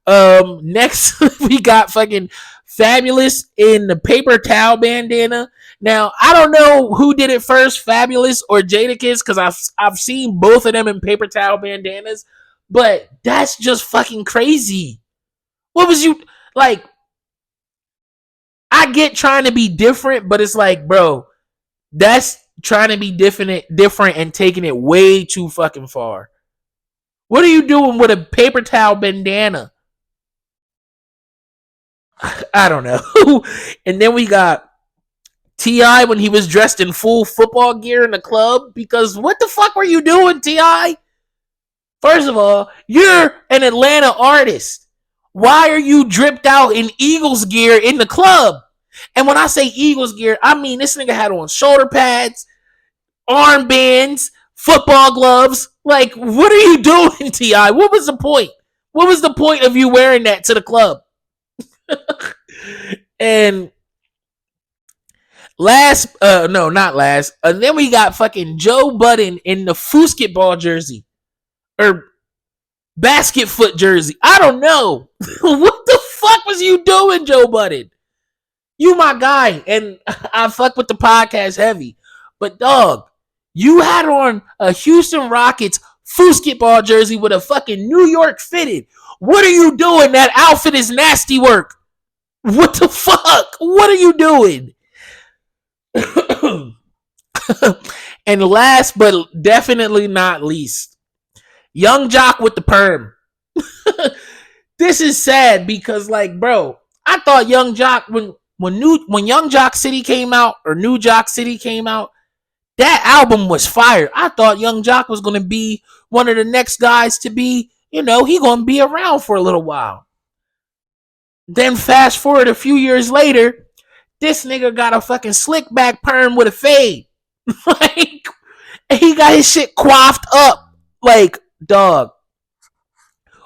Next we got fucking Fabulous in the paper towel bandana. Now I don't know who did it first, Fabulous or Jadakiss, because I've seen both of them in paper towel bandanas, but that's just fucking crazy. What was you like? I get trying to be different, but it's like, bro, that's trying to be different and taking it way too fucking far. What are you doing with a paper towel bandana? I don't know. And then we got T.I. when he was dressed in full football gear in the club. Because what the fuck were you doing, T.I.? First of all, you're an Atlanta artist. Why are you dripped out in Eagles gear in the club? And when I say Eagles gear, I mean this nigga had on shoulder pads, armbands, football gloves. Like, what are you doing, T.I.? What was the point? What was the point of you wearing that to the club? And not last. And then we got fucking Joe Budden in the basketball jersey or basket foot jersey. I don't know. What the fuck was you doing, Joe Budden? You my guy, and I fuck with the podcast heavy. But dog, you had on a Houston Rockets basketball jersey with a fucking New York fitted. What are you doing? That outfit is nasty work. What the fuck? What are you doing? And last but definitely not least, Young Jock with the perm. This is sad because, like, bro, I thought Young Jock when Young Jock City came out or New Jock City came out, that album was fire. I thought Young Jock was gonna be one of the next guys to be, he gonna be around for a little while. Then fast forward a few years later, this nigga got a fucking slick back perm with a fade. Like, he got his shit coiffed up. Like, dog,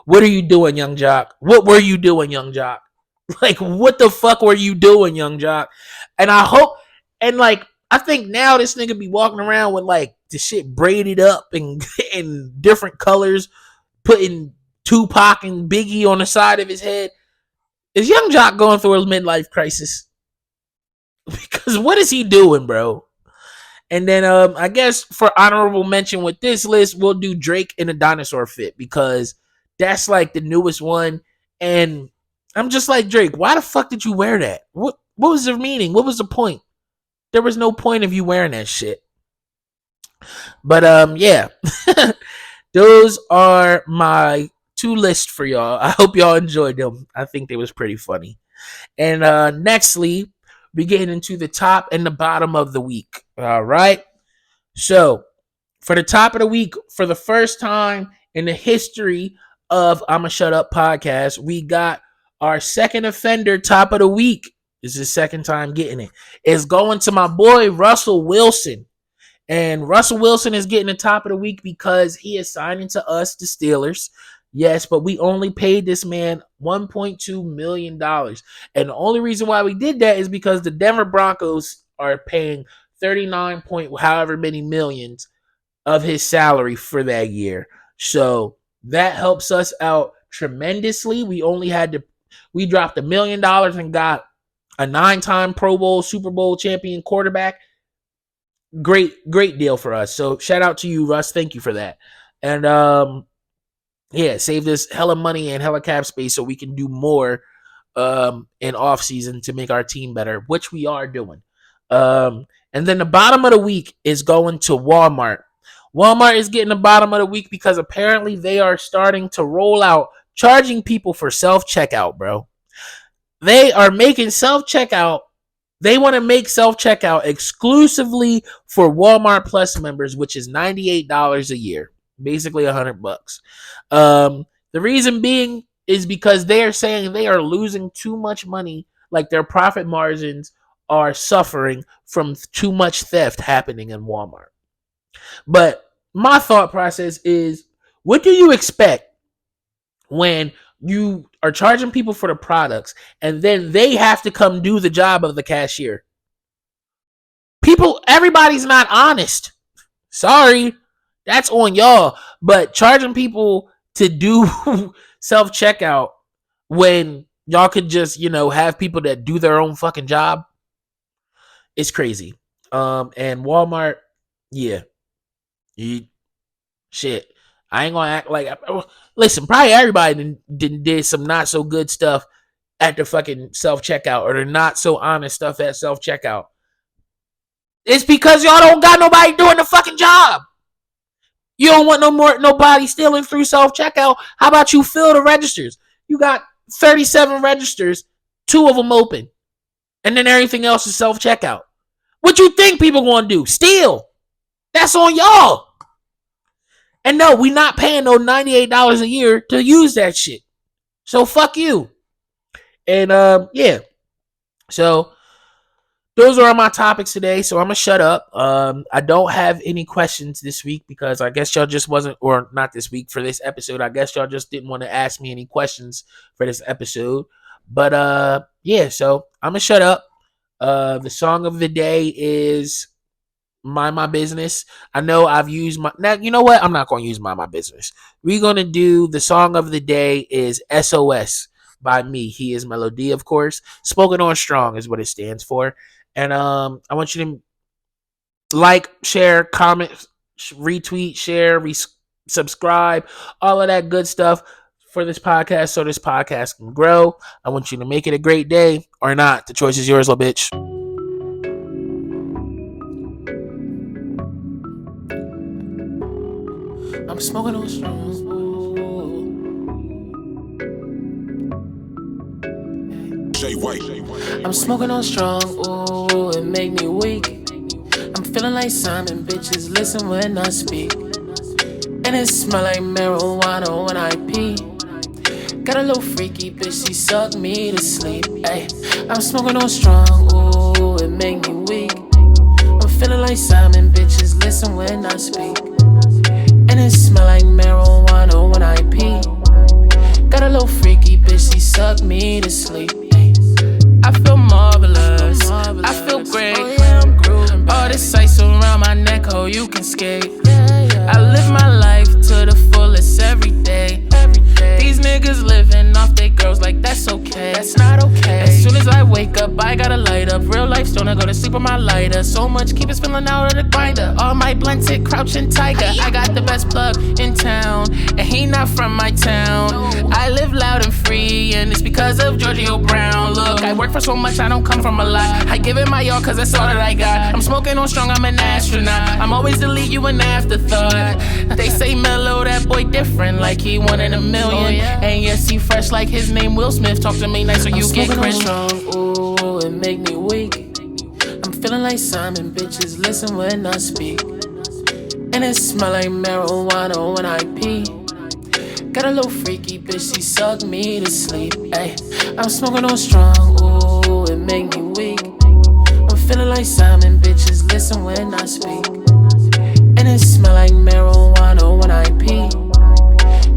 what are you doing, Young Jock? What were you doing, Young Jock? Like, what the fuck were you doing, Young Jock? And I hope, and like, I think now this nigga be walking around with like the shit braided up and in different colors, putting Tupac and Biggie on the side of his head. Is Young Jock going through a midlife crisis? Because what is he doing, bro? And then I guess for honorable mention with this list, we'll do Drake in a dinosaur fit because that's like the newest one. And I'm just like, Drake, why the fuck did you wear that? What was the meaning? What was the point? There was no point of you wearing that shit. But yeah. Those are my 2 lists for y'all. I hope y'all enjoyed them. I think they was pretty funny. And nextly, we get into the top and the bottom of the week. All right. So for the top of the week, for the first time in the history of Ima Shut Up podcast, we got our second offender top of the week. This is the second time getting it. It's going to my boy Russell Wilson. And Russell Wilson is getting the top of the week because he is signing to us, the Steelers. Yes, but we only paid this man $1.2 million. And the only reason why we did that is because the Denver Broncos are paying 39 point however many millions of his salary for that year. So that helps us out tremendously. We only had to We dropped $1 million and got a 9-time Pro Bowl, Super Bowl champion quarterback. Great deal for us. So shout out to you, Russ. Thank you for that. And saved us hella money and hella cap space so we can do more in off season to make our team better, which we are doing. And then the bottom of the week is going to Walmart. Walmart is getting the bottom of the week because apparently they are starting to roll out charging people for self-checkout, bro. They are making self-checkout. They want to make self-checkout exclusively for Walmart Plus members, which is $98 a year, basically $100. The reason being is because they are saying they are losing too much money, like their profit margins are suffering from too much theft happening in Walmart. But my thought process is, what do you expect when you are charging people for the products and then they have to come do the job of the cashier? Everybody's not honest. Sorry, that's on y'all. But charging people to do self-checkout when y'all could just, have people that do their own fucking job, it's crazy. And Walmart, yeah. Shit. I ain't gonna act like... Listen, probably everybody did some not so good stuff at the fucking self-checkout, or the not so honest stuff at self-checkout. It's because y'all don't got nobody doing the fucking job. You don't want nobody stealing through self-checkout. How about you fill the registers? You got 37 registers, 2 of them open, and then everything else is self-checkout. What you think people gonna do? Steal. That's on y'all. And no, we not paying no $98 a year to use that shit. So fuck you. And yeah. So those are all my topics today. So I'm gonna shut up. I don't have any questions this week because I guess y'all just wasn't, or not this week, for this episode. I guess y'all just didn't want to ask me any questions for this episode. But yeah, so I'm gonna shut up. The song of the day is Mind My Business. I know I've used now, you know what? I'm not going to use Mind My Business. We're going to do the song of the day is SOS by me. HeIsMellowD, of course. Spoken on Strong is what it stands for. And I want you to like, share, comment, retweet, share, subscribe, all of that good stuff for this podcast so this podcast can grow. I want you to make it a great day or not. The choice is yours, little bitch. I'm smoking on strong. Jay White. I'm smoking on strong. Ooh, it make me weak. I'm feeling like Simon. Bitches listen when I speak. And it smell like marijuana when I pee. Got a little freaky bitch, she suck me to sleep. Ay, I'm smoking on strong. Ooh, it make me weak. I'm feeling like Simon. Bitches listen when I speak. And it smell like marijuana when I pee. Got a little freaky bitch, she suck me to sleep. I feel marvelous, I feel great. All this ice around my neck, oh, you can skate. I live my life to the fullest every day. These niggas living off they girls like that's okay. That's not okay. As soon as I wake up, I gotta light up. Real life stoner, go to sleep with my lighter. So much, keep it spilling out of the grinder. All my blunts hit crouching tiger. I got the best plug in town, and he not from my town. I live loud and free, and it's because of Giorgio Brown. Look, I work for so much, I don't come from a lot. I give it my all, cause that's all that I got. I'm smoking on strong, I'm an astronaut. I'm always delete you an afterthought. They say Mellow, that boy different, like he 1 in a million. And yes, he fresh like his name Will Smith. Talk to me nice or you get cringe. Strong, ooh, it make me weak. I'm feeling like Simon. Bitches listen when I speak. And it smell like marijuana when I pee. Got a little freaky bitch, she suck me to sleep. Ay, I'm smoking on strong, ooh, it make me weak. I'm feeling like Simon. Bitches listen when I speak. And it smell like marijuana when I pee.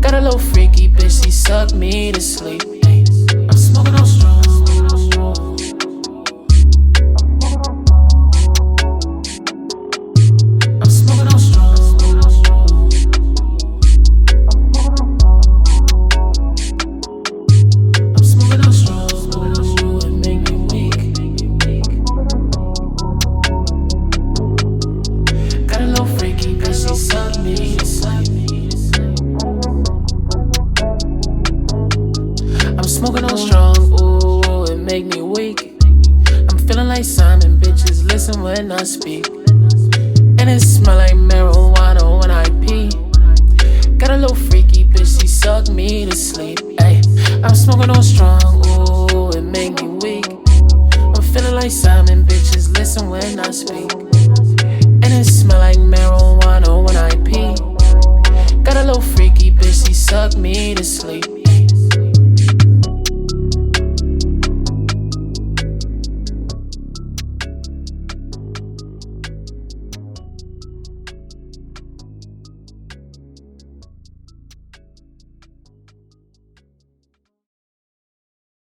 Got a little freaky bitch, she suck me to sleep. I'm smoking on strong. I'm smoking on strong. I'm smoking on smoking on strong, ooh, it make me weak. I'm feeling like Simon, bitches listen when I speak. And it smell like marijuana when I pee. Got a little freaky bitch, she suck me to sleep. Ay, I'm smoking on strong, ooh, it make me weak. I'm feeling like Simon, bitches listen when I speak. And it smell like marijuana when I pee. Got a little freaky bitch, she suck me to sleep.